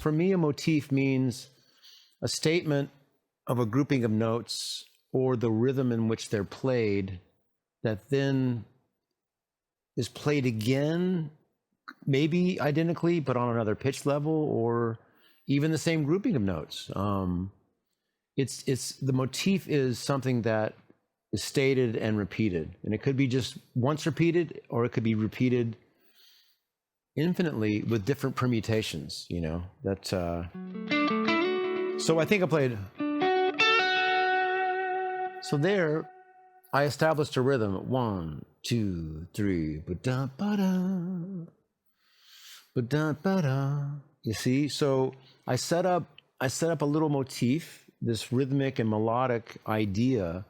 for me, a motif means a statement of a grouping of notes or the rhythm in which they're played that then is played again, maybe identically, but on another pitch level, or even the same grouping of notes. It's the motif is something that is stated and repeated, and it could be just once repeated, or it could be repeated infinitely with different permutations. You know that. So I think I played. So there, I established a rhythm. 1, 2, 3. Ba-da, ba-da. Ba-da, ba-da. You see? So I set up a little motif, this rhythmic and melodic idea,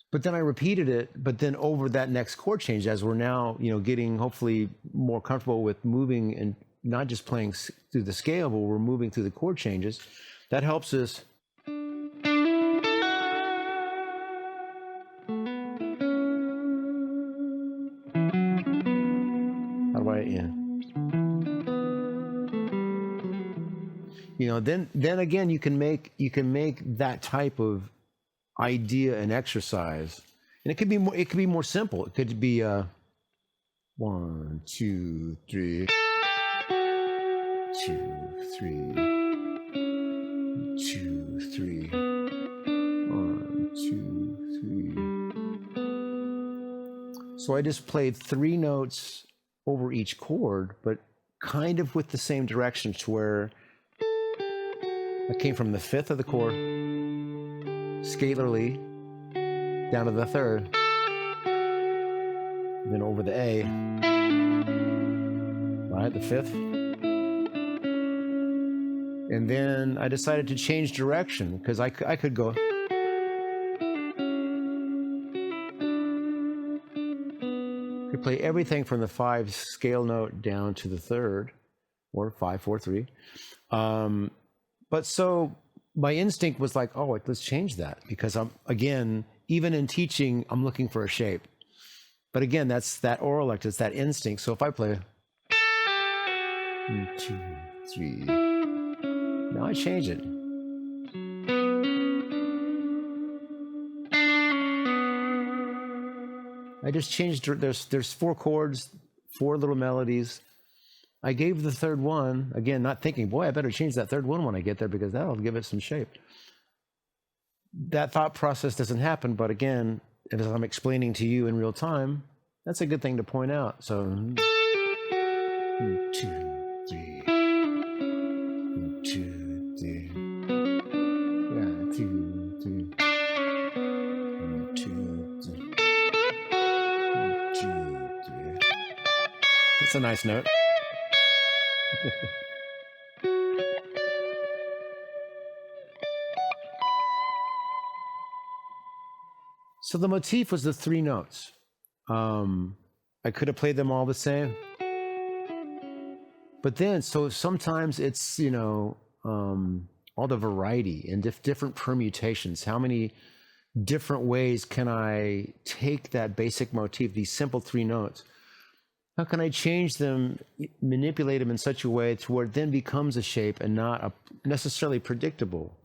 but then I repeated it, but then over that next chord change, as we're now, getting hopefully more comfortable with moving and not just playing through the scale, but we're moving through the chord changes. That helps us. How do I then again you can make that type of idea an exercise, and it could be more simple. It could be 1, 2, 3, 2, 3, 2, 3, 1, 2, 3. So I just played 3 notes over each chord, but kind of with the same direction, to where I came from the 5th of the chord scalarly down to the 3rd, then over the A, right, the 5th, and then I decided to change direction, because I could go. Could play everything from the 5 scale note down to the 3rd, or 5, 4, 3. But so my instinct was like, oh, let's change that, because again, even in teaching, I'm looking for a shape. But again, that's that oral act, it's that instinct. So if I play 1, 2, 3, now I change it. I just changed. There's 4 chords, 4 little melodies. I gave the 3rd one, again, not thinking, boy, I better change that 3rd one when I get there, because that'll give it some shape. That thought process doesn't happen, but again, as I'm explaining to you in real time, that's a good thing to point out. So 1, 2, 3, 1, 2, 3, yeah, 2, 3, 1, 2, 3, 1, 2, 3. That's a nice note. So the motif was the 3 notes. I could have played them all the same, but then so sometimes it's all the variety and different permutations. How many different ways can I take that basic motif, these simple 3 notes? How can I change them, manipulate them in such a way to where it then becomes a shape and not a necessarily predictable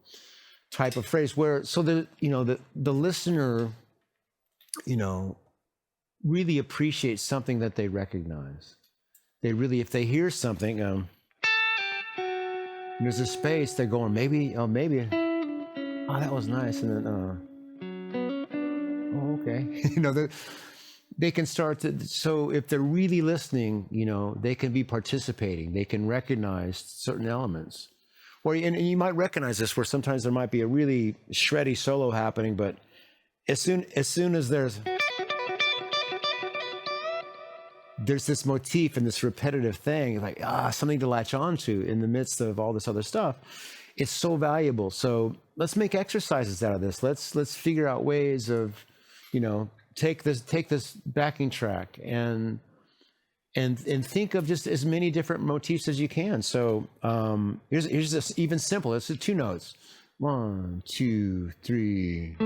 type of phrase? Where so the listener, really appreciates something that they recognize. They really, if they hear something, there's a space, they're going, maybe, oh, that was nice, and then, oh, okay, they can start to, so if they're really listening, they can be participating, they can recognize certain elements. Or, and you might recognize this, where sometimes there might be a really shreddy solo happening, but as soon as there's this motif and this repetitive thing, like something to latch onto in the midst of all this other stuff, it's so valuable. So let's make exercises out of this. Let's figure out ways of, take this backing track and think of just as many different motifs as you can. So here's this even simple. It's 2 notes. 1, 2, 3.